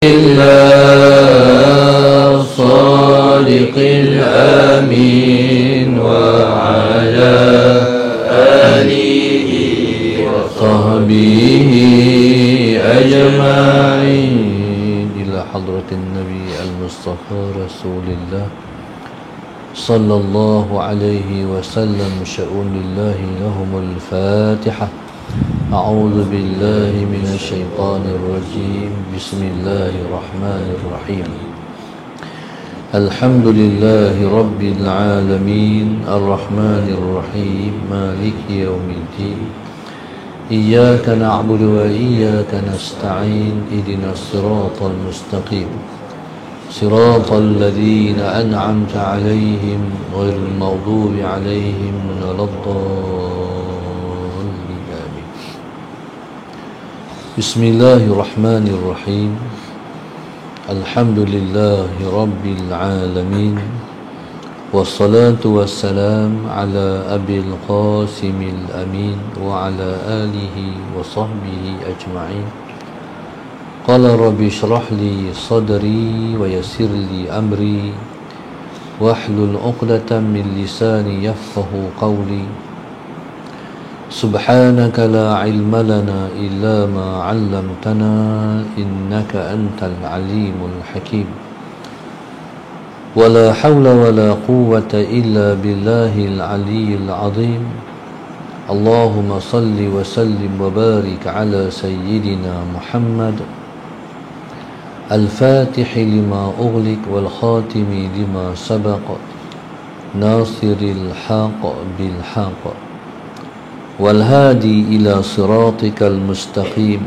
الله الصادق الأمين وعلى آله وصحبه أجمعين إلى حضرة النبي المصطفى رسول الله صلى الله عليه وسلم شؤون الله لهم الفاتحة. أعوذ بالله من الشيطان الرجيم. بسم الله الرحمن الرحيم. الحمد لله رب العالمين الرحمن الرحيم مالك يوم الدين. إياك نعبد وإياك نستعين. اهدنا الصراط المستقيم صراط الذين أنعمت عليهم غير المغضوب عليهم ولا الضالين. بسم الله الرحمن الرحيم. الحمد لله رب العالمين والصلاة والسلام على أبي القاسم الأمين وعلى آله وصحبه أجمعين. قال رب اشرح لي صدري ويسر لي أمري واحلل عقدة من لساني يفقه قولي. سبحانك لا علم لنا إلا ما علمتنا إنك أنت العليم الحكيم. ولا حول ولا قوة إلا بالله العلي العظيم. اللهم صل وسلم وبارك على سيدنا محمد الفاتح لما أغلق والخاتم لما سبق ناصر الحق بالحق والهادي إلى صراطك المستقيم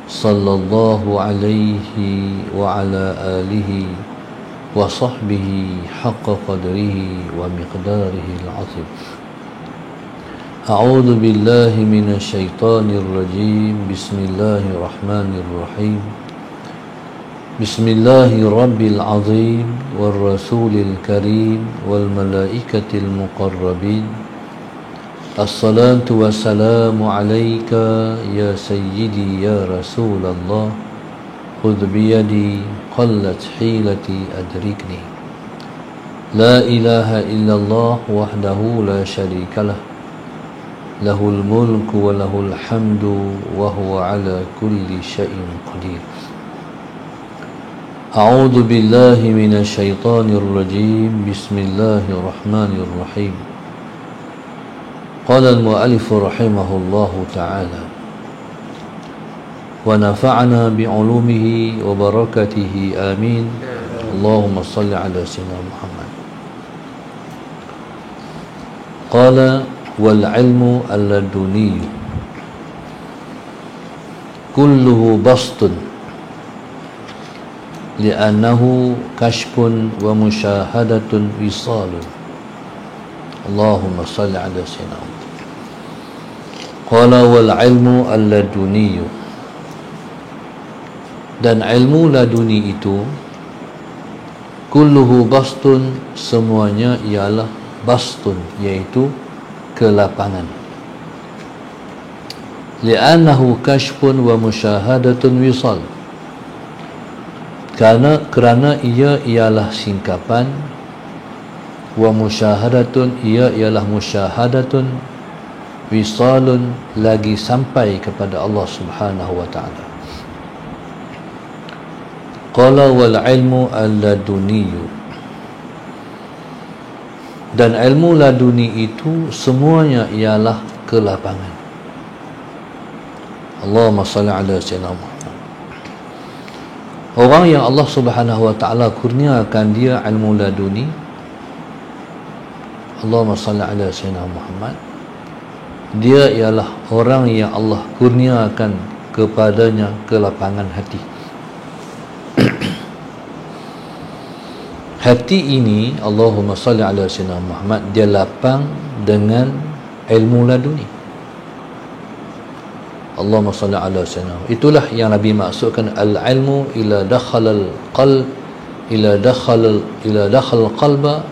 صلى الله عليه وعلى آله وصحبه حق قدره ومقداره العظيم. أعوذ بالله من الشيطان الرجيم. بسم الله الرحمن الرحيم. بسم الله رب العظيم والرسول الكريم والملائكة المقربين. الصلاة والسلام عليك يا سيدي يا رسول الله. خذ بيدي قلت حيلتي أدركني. لا إله إلا الله وحده لا شريك له. له الملك وله الحمد وهو على كل شيء قدير. أعوذ بالله من الشيطان الرجيم. بسم الله الرحمن الرحيم. قال المؤلف رحمه الله تعالى ونفعنا بعلومه وبركاته آمين. اللهم صل على سيدنا محمد. قال والعلم اللدني كله بسط لأنه كشف ومشاهدة وصال. اللهم صل على سيدنا محمد. Qala wal ilmu al-laduni. Dan ilmu laduni itu kulluhu bastun, semuanya ialah bastun, iaitu kelapangan. Li'annahu kashfun wa musyahadatun wisal. Kerana ia ialah singkapan, wa musyahadatun, ia ialah musyahadatun, wisalun, lagi sampai kepada Allah Subhanahu wa ta'ala. Qala wal ilmu al-laduniyu. Dan ilmu laduni itu semuanya ialah kelapangan. Allahumma salli ala sayyidina Muhammad. Orang yang Allah Subhanahu wa ta'ala kurniakan dia ilmu laduni, Allahumma salli ala sayyidina Muhammad, dia ialah orang yang Allah kurniakan kepadanya kelapangan hati. Hati ini, Allahumma salli ala sayyidina Muhammad, dia lapang dengan ilmu laduni. Allahumma salli ala sayyidina Muhammad. Itulah yang Nabi maksudkan al-ilmu ila dakhalal qalb, ila dakhalal qalba.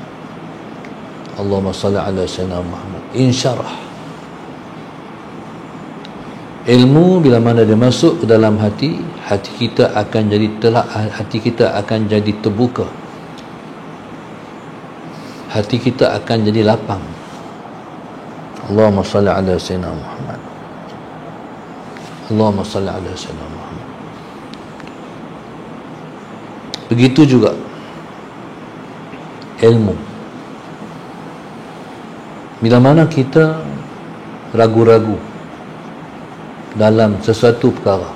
Allahumma salli ala sayyidina Muhammad. Insyarah. Ilmu bila mana dia masuk ke dalam hati, hati kita akan jadi telak, hati kita akan jadi terbuka, hati kita akan jadi lapang. Allahumma salli ala sayyidina Muhammad. Allahumma salli ala sayyidina Muhammad. Begitu juga ilmu. Bila mana kita ragu-ragu dalam sesuatu perkara,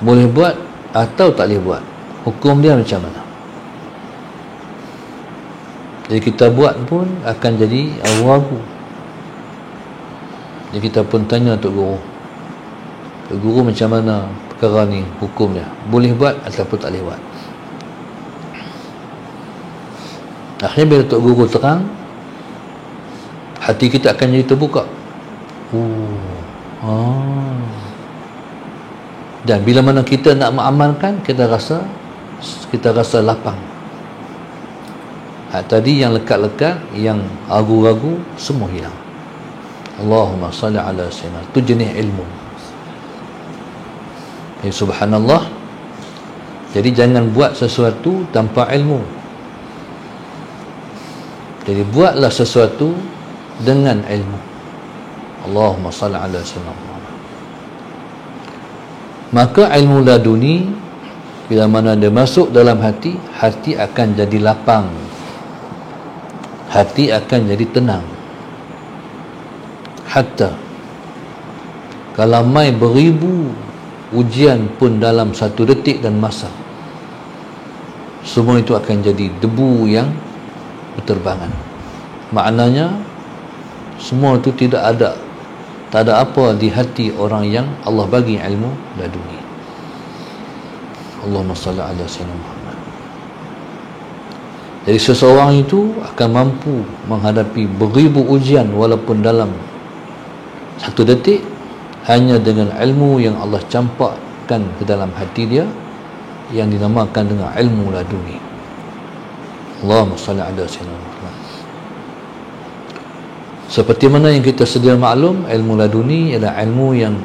boleh buat atau tak boleh buat, hukum dia macam mana? Jadi kita buat pun akan jadi ragu. Jadi kita pun tanya Tok Guru, Tok Guru macam mana perkara ni hukumnya, boleh buat ataupun tak boleh buat? Akhirnya bila Tok Guru terang, hati kita akan jadi terbuka. Dan bila mana kita nak mengamalkan, kita rasa lapang. Tadi yang lekat-lekat, yang ragu-ragu, semua hilang. Allahumma salli ala sayyidina. Itu jenis ilmu. Subhanallah. Jadi jangan buat sesuatu tanpa ilmu. Jadi buatlah sesuatu dengan ilmu. Allahumma salli ala sayyidina. Maka ilmu laduni bila mana dia masuk dalam hati, hati akan jadi lapang, hati akan jadi tenang. Hatta kalau mai beribu ujian pun dalam satu detik dan masa, semua itu akan jadi debu yang berterbangan. Maknanya semua itu tak ada apa di hati orang yang Allah bagi ilmu laduni. Allahumma salli ala sayyidina Muhammad. Jadi seseorang itu akan mampu menghadapi beribu ujian walaupun dalam satu detik, hanya dengan ilmu yang Allah campakkan ke dalam hati dia, yang dinamakan dengan ilmu laduni. Allahumma salli ala sayyidina Muhammad. Seperti mana yang kita sedia maklum, ilmu laduni ialah ilmu yang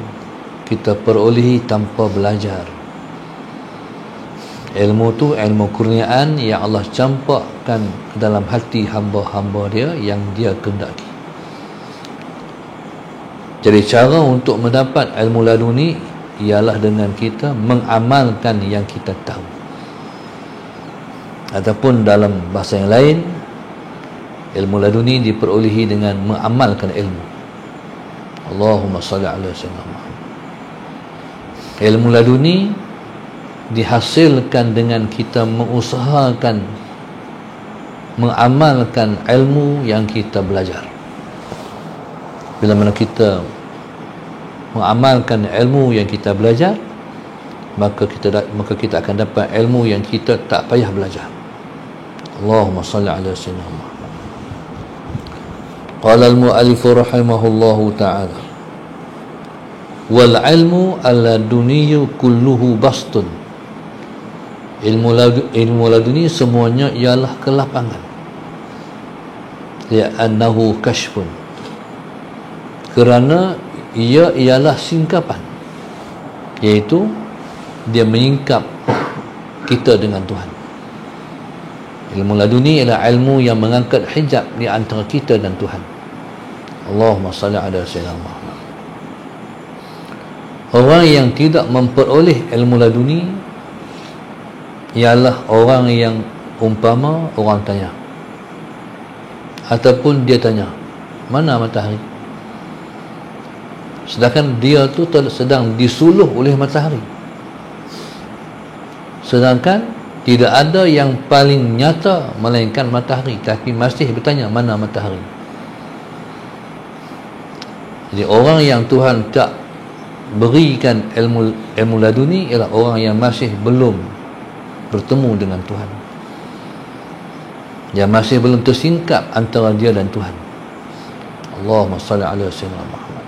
kita perolehi tanpa belajar. Ilmu tu ilmu kurniaan yang Allah campakkan ke dalam hati hamba-hamba dia yang dia kehendaki. Jadi cara untuk mendapat ilmu laduni ialah dengan kita mengamalkan yang kita tahu. Ataupun dalam bahasa yang lain, ilmu laduni diperolehi dengan mengamalkan ilmu. Allahumma salli ala sayyidina Muhammad. Ilmu laduni dihasilkan dengan kita mengusahakan mengamalkan ilmu yang kita belajar. Bila mana kita mengamalkan ilmu yang kita belajar, maka kita akan dapat ilmu yang kita tak payah belajar. Allahumma salli ala sayyidina Muhammad. Qala al-mu'allif rahimahullahu ta'ala, wal ilmu al-laduni kulluhu bastun. Ilmu laduni semuanya ialah kelapangan. Li'annahu kashfun, kerana ia ialah singkapan, iaitu dia menyingkap kita dengan Tuhan. Ilmu laduni ialah ilmu yang mengangkat hijab di antara kita dan Tuhan. Allahumma salli ala sayyidina Muhammad. Orang yang tidak memperoleh ilmu laduni ialah orang yang umpama orang tanya, ataupun dia tanya, mana matahari? Sedangkan dia tu sedang disuluh oleh matahari. Sedangkan tidak ada yang paling nyata melainkan matahari, tapi masih bertanya mana matahari. Jadi orang yang Tuhan tak berikan ilmu laduni ialah orang yang masih belum bertemu dengan Tuhan, yang masih belum tersingkap antara dia dan Tuhan. Allahumma salli ala sayyidina Muhammad.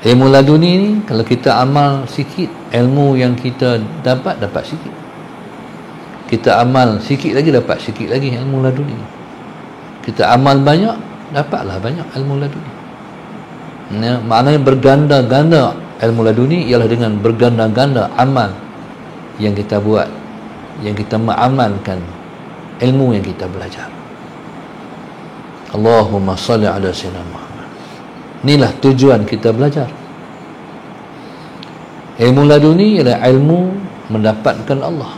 Ilmu laduni ni, kalau kita amal sikit, ilmu yang kita dapat sikit. Kita amal sikit lagi, dapat sikit lagi ilmu laduni. Kita amal banyak, dapatlah banyak ilmu laduni. Ya, maknanya berganda-ganda ilmu laduni ialah dengan berganda-ganda amal yang kita buat, yang kita mengamalkan ilmu yang kita belajar. Allahumma salli ala sayyidina Muhammad. Inilah tujuan kita belajar. Ilmu laduni ialah ilmu mendapatkan Allah.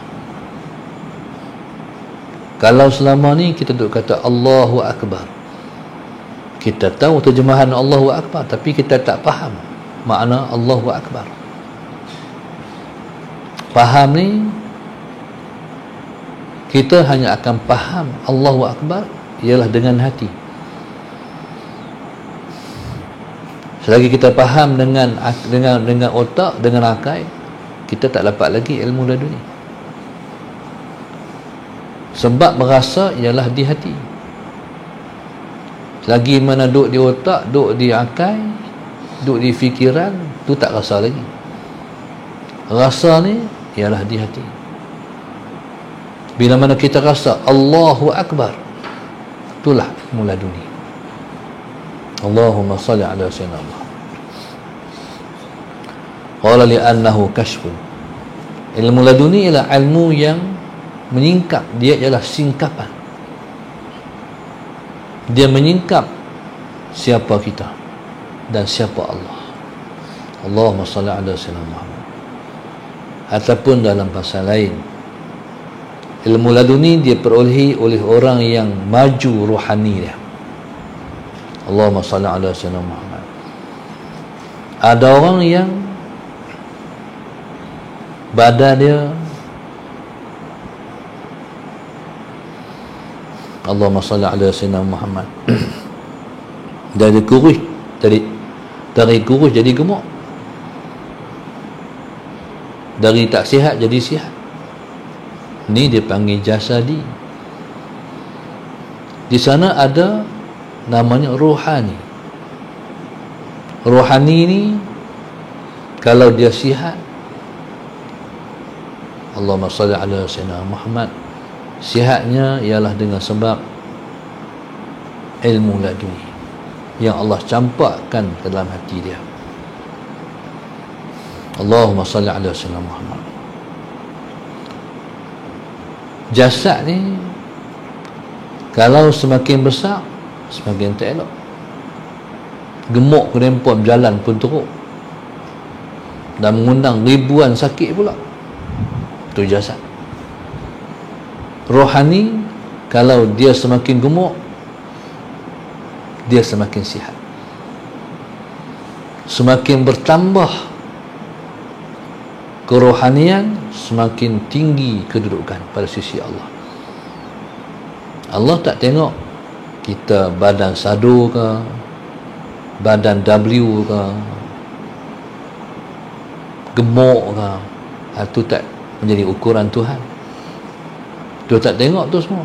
Kalau selama ni kita duk kata Allahu Akbar, kita tahu terjemahan Allahu Akbar, tapi kita tak faham makna Allahu Akbar. Faham ni, kita hanya akan faham Allahu Akbar ialah dengan hati. Selagi kita faham dengan otak, dengan akal, kita tak dapat lagi ilmu laduni. Sebab merasa ialah di hati. Selagi mana duduk di otak, duduk di akal, duduk di fikiran, tu tak rasa lagi. Rasa ni ialah di hati. Bila mana kita rasa Allahu Akbar, itulah ilmu laduni. Allahumma salli ala sayyidina Muhammad. Qala li'annahu kashfun. Ilmu laduni ialah ilmu yang menyingkap, dia ialah singkapan. Dia menyingkap siapa kita dan siapa Allah. Allahumma salli ala sayyidina Muhammad. Ataupun dalam bahasa lain, ilmu laduni dia perolehi oleh orang yang maju rohani dia. Allahumma salli ala sayyidina Muhammad. Ada orang yang badan dia, Allahumma salli ala sayyidina Muhammad, dari kurus, dari kurus jadi gemuk, dari tak sihat jadi sihat. Ni dia panggil jasadi. Di sana ada namanya rohani. Rohani ni kalau dia sihat, Allahumma salli ala sayyidina Muhammad, sihatnya ialah dengan sebab ilmu laduni yang Allah campakkan ke dalam hati dia. Allahumma salli ala sayyidina Muhammad. Jasad ni kalau semakin besar, semakin tak elok. Gemuk kerempot berjalan pun teruk, dan mengundang ribuan sakit pula. Itu jasad. Rohani kalau dia semakin gemuk, dia semakin sihat. Semakin bertambah kerohanian, semakin tinggi kedudukan pada sisi Allah. Allah tak tengok kita badan sado ke, badan W ke, gemuk ke. Itu tak menjadi ukuran Tuhan. Dia tak tengok tu semua.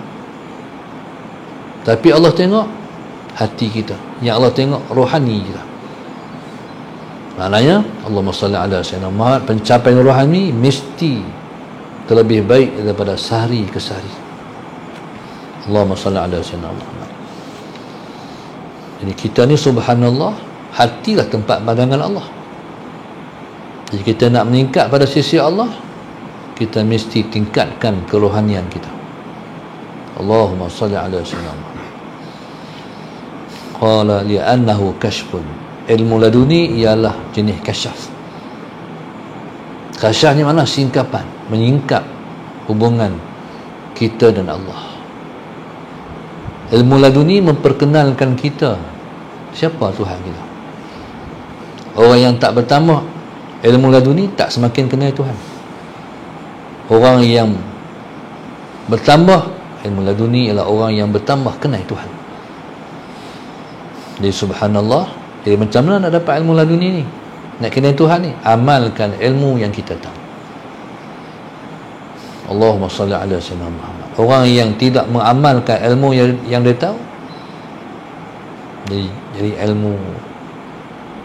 Tapi Allah tengok hati kita. Yang Allah tengok rohani kita. Maknanya Allahumma salli ala sayyidina Muhammad, pencapaian rohani mesti terlebih baik daripada sehari ke sehari. Allahumma salli ala sayyidina Muhammad. Jadi kita ni subhanallah, hatilah tempat pandangan Allah. Jadi kita nak meningkat pada sisi Allah, kita mesti tingkatkan kerohanian kita. Allahumma salli ala sayyidina Muhammad. Qala li'annahu kashfun. Ilmu laduni ialah jenis kasyaf. Kasyaf ni mana? Singkapan, menyingkap hubungan kita dan Allah. Ilmu laduni memperkenalkan kita siapa Tuhan kita. Orang yang tak bertambah ilmu laduni tak semakin kenal Tuhan. Orang yang bertambah ilmu laduni ialah orang yang bertambah kenal Tuhan. Jadi subhanallah, jadi macam mana nak dapat ilmu laduni ni? Nak kenal Tuhan ni? Amalkan ilmu yang kita tahu. Allahumma salli ala sayyidina Muhammad. Orang yang tidak mengamalkan ilmu yang dia tahu, jadi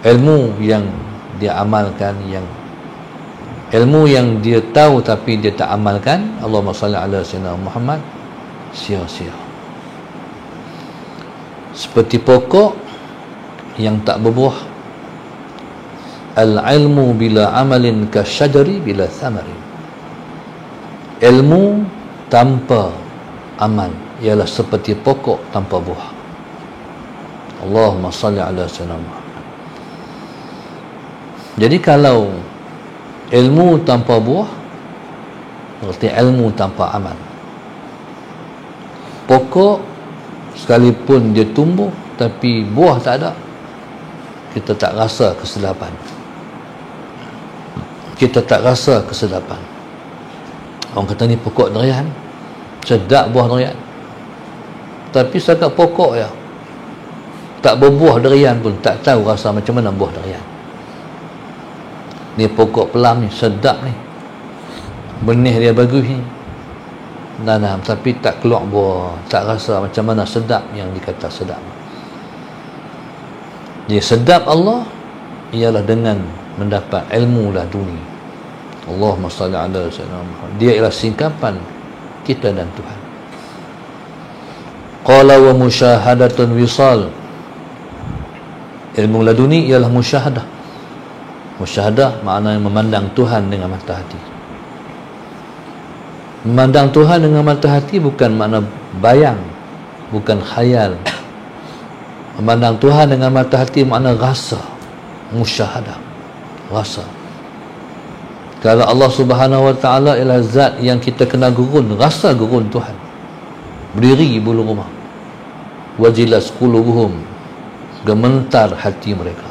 ilmu yang dia amalkan, ilmu yang dia tahu tapi dia tak amalkan, Allahumma salli ala sayyidina Muhammad, sia-sia. Seperti pokok yang tak berbuah al-ilmu bila amalin kasyajari bila thamari. Ilmu tanpa amal ialah seperti pokok tanpa buah. Allahumma salli ala sayyidina Muhammad. Jadi kalau ilmu tanpa buah berarti ilmu tanpa amal. Pokok sekalipun dia tumbuh tapi buah tak ada, kita tak rasa kesedapan. Kita tak rasa kesedapan. Orang kata ni pokok durian, sedap buah durian. Tapi setakat pokok ya, tak berbuah durian pun tak tahu rasa macam mana buah durian. Ni pokok pelam ni, sedap ni, benih dia bagus ni, nanam tapi tak keluar buah, tak rasa macam mana sedap yang dikata sedap. Jadi sedap Allah ialah dengan mendapat ilmu laduni. Allahumma salli ala sayyidina Muhammad. Dia ialah singkapan kita dan Tuhan. Qala wa musyahadatun wisal. Ilmu laduni ialah musyahadah. Musyahadah maknanya memandang Tuhan dengan mata hati. Memandang Tuhan dengan mata hati bukan makna bayang, bukan khayal. Memandang Tuhan dengan mata hati makna rasa. Musyahadah, rasa. Kalau Allah Subhanahu wa ta'ala ialah zat yang kita kena gurun, rasa gurun Tuhan, berdiri bulu rumah, wajilas qulubuhum, gementar hati mereka.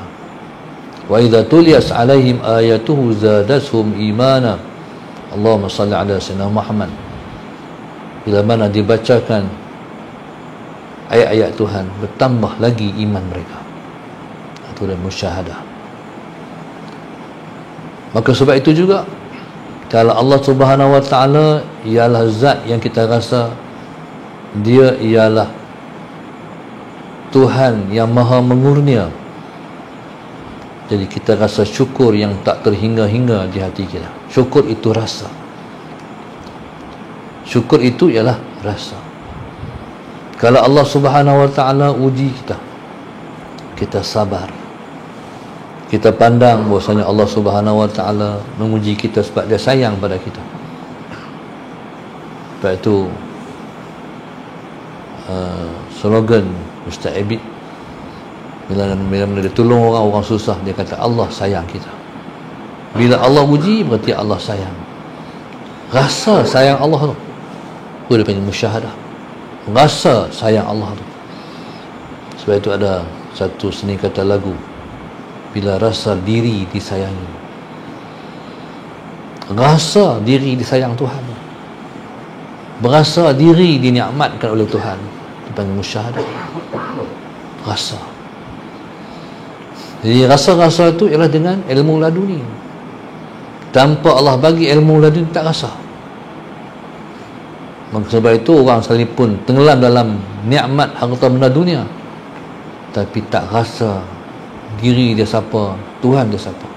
Wa idza tuliyat alaihim ayatuhu zadashum imana. Allahumma salli ala sayyidina Muhammad. Bila mana dibacakan ayat-ayat Tuhan, bertambah lagi iman mereka. Itu adalah musyahadah. Maka sebab itu juga, kalau Allah Subhanahu wa ta'ala ialah zat yang kita rasa dia ialah Tuhan yang maha mengurnia, jadi kita rasa syukur yang tak terhingga-hingga di hati kita. Syukur itu rasa. Syukur itu ialah rasa. Kalau Allah Subhanahu wa ta'ala uji kita, kita sabar. Kita pandang bahwasanya Allah Subhanahu wa ta'ala menguji kita sebab dia sayang pada kita. Sebab itu slogan Ustaz Abid, bila dia tolong orang susah, dia kata Allah sayang kita. Bila Allah uji berarti Allah sayang. Rasa sayang Allah tu, itu dia panggil musyahadah. Rasa sayang Allah tu. Sebab itu ada satu seni kata lagu, bila rasa diri disayangi, rasa diri disayang Tuhan, berasa diri dinikmatkan oleh Tuhan, dipanggil musyahadah. Rasa. Jadi rasa-rasa itu ialah dengan ilmu laduni. Tanpa Allah bagi ilmu laduni, tak rasa. Maka sebab itu orang sekalipun tenggelam dalam nikmat harta benda dunia, tapi tak rasa diri dia siapa, Tuhan dia siapa.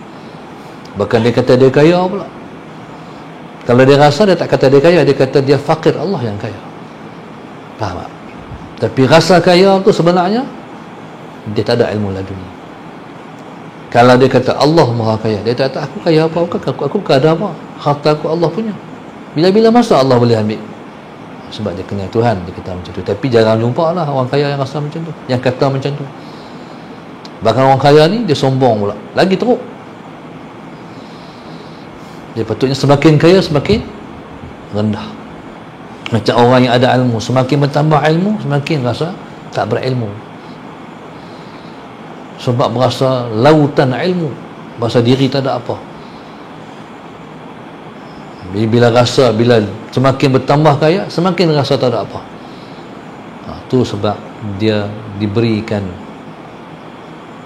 Bahkan dia kata dia kaya pula. Kalau dia rasa, dia tak kata dia kaya, dia kata dia fakir, Allah yang kaya. Faham tak? Tapi rasa kaya tu sebenarnya dia tak ada ilmu laduni. Kalau dia kata Allah maha kaya, dia tak kata aku kaya apa, aku bukan ada apa, harta aku Allah punya. Bila-bila masa Allah boleh ambil? Sebab dia kenal Tuhan, dia kata macam tu. Tapi jarang jumpa lah orang kaya yang rasa macam tu, yang kata macam tu. Bahkan orang kaya ni dia sombong pula, lagi teruk. Dia patutnya semakin kaya semakin rendah. Macam orang yang ada ilmu, semakin bertambah ilmu, semakin rasa tak berilmu. Sebab berasa lautan ilmu, berasa diri tak ada apa. Bila rasa, bila semakin bertambah kaya, semakin rasa tak ada apa. Itu sebab dia diberikan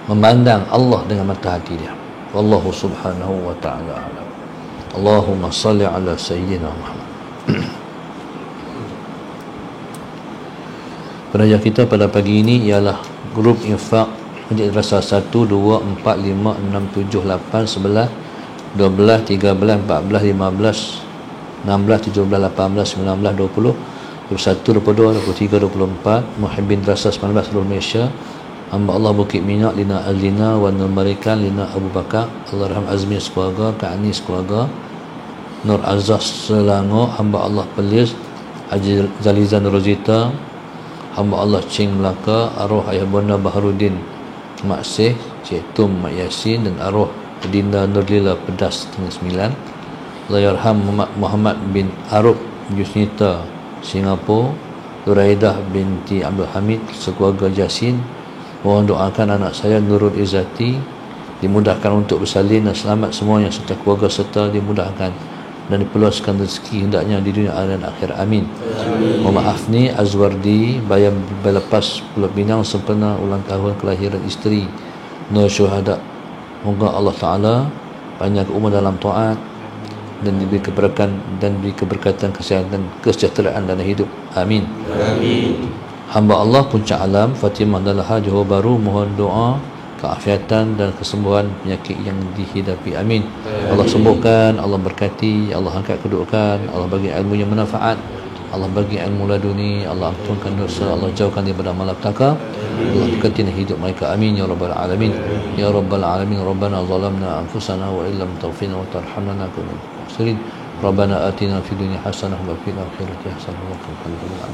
memandang Allah dengan mata hati dia. Wallahu subhanahu wa ta'ala alam. Allahumma salli ala sayyidina Muhammad. Pengajian kita pada pagi ini ialah grup infak Masjid Madrasah 1, 2, 4, 5, 6, 7, 8, 11, 12, 13, 14, 15, 16, 17, 18, 19, 20, 21, 22, 23, 24 Muhibbin Madrasah 19 seluruh Malaysia, hamba Allah Bukit Minyak Lina Azlina wa Nur Marikan Lina Abu Bakar Allahyarham Azmi sekeluarga, Kak Ani sekeluarga, Nur Azaz Selangor, hamba Allah Perlis Haji Zalizan Rosita, hamba Allah Cing Melaka, arwah ayah bonda Baharudin Mak Seh, Cik Tum Mak Yasin, dan arwah Adinda Nurlila Pedas Tengah Sembilan. Allahyarham Muhammad bin Arub Yusnita Singapura, Nuraidah binti Abdul Hamid sekeluarga Jasin. Mohon doakan anak saya Nurul Izzati dimudahkan untuk bersalin dan selamat semuanya serta keluarga serta dimudahkan dan diperluaskan rezeki hendaknya di dunia dan akhirat. Amin. Muhammad Afni Azwardi Bayan Belepas Pulau Pinang sempena ulang tahun kelahiran isteri Nur Syuhada. Moga Allah Ta'ala banyak umur dalam taat dan diberi keberkatan kesihatan kesejahteraan dalam hidup. Amin. Amin. Hamba Allah Puncak Alam Fatimah Dalaha Johor Baru mohon doa keafiatan dan kesembuhan penyakit yang dihidapi. Amin. Allah sembuhkan, Allah berkati, Allah angkat kedudukan, Allah bagi ilmu yang manfaat, Allah bagi ilmu laduni, Allah ampunkan dosa, Allah jauhkan daripada malapetaka, Allah berkati hidup mereka. Amin ya rabbal alamin. Ya rabbal alamin. Rabbana zalamna anfusana wa illam taghfirna wa tarhamna lanakunanna minal khasirin. Rabbana atina fid dunya hasanah wa fil akhirati hasanah wa qina adzabannar.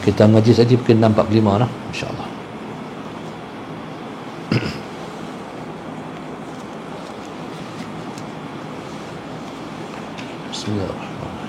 Kita ngaji tadi pukul 6.45 lah, insya-Allah. Bismillahirrahmanirrahim.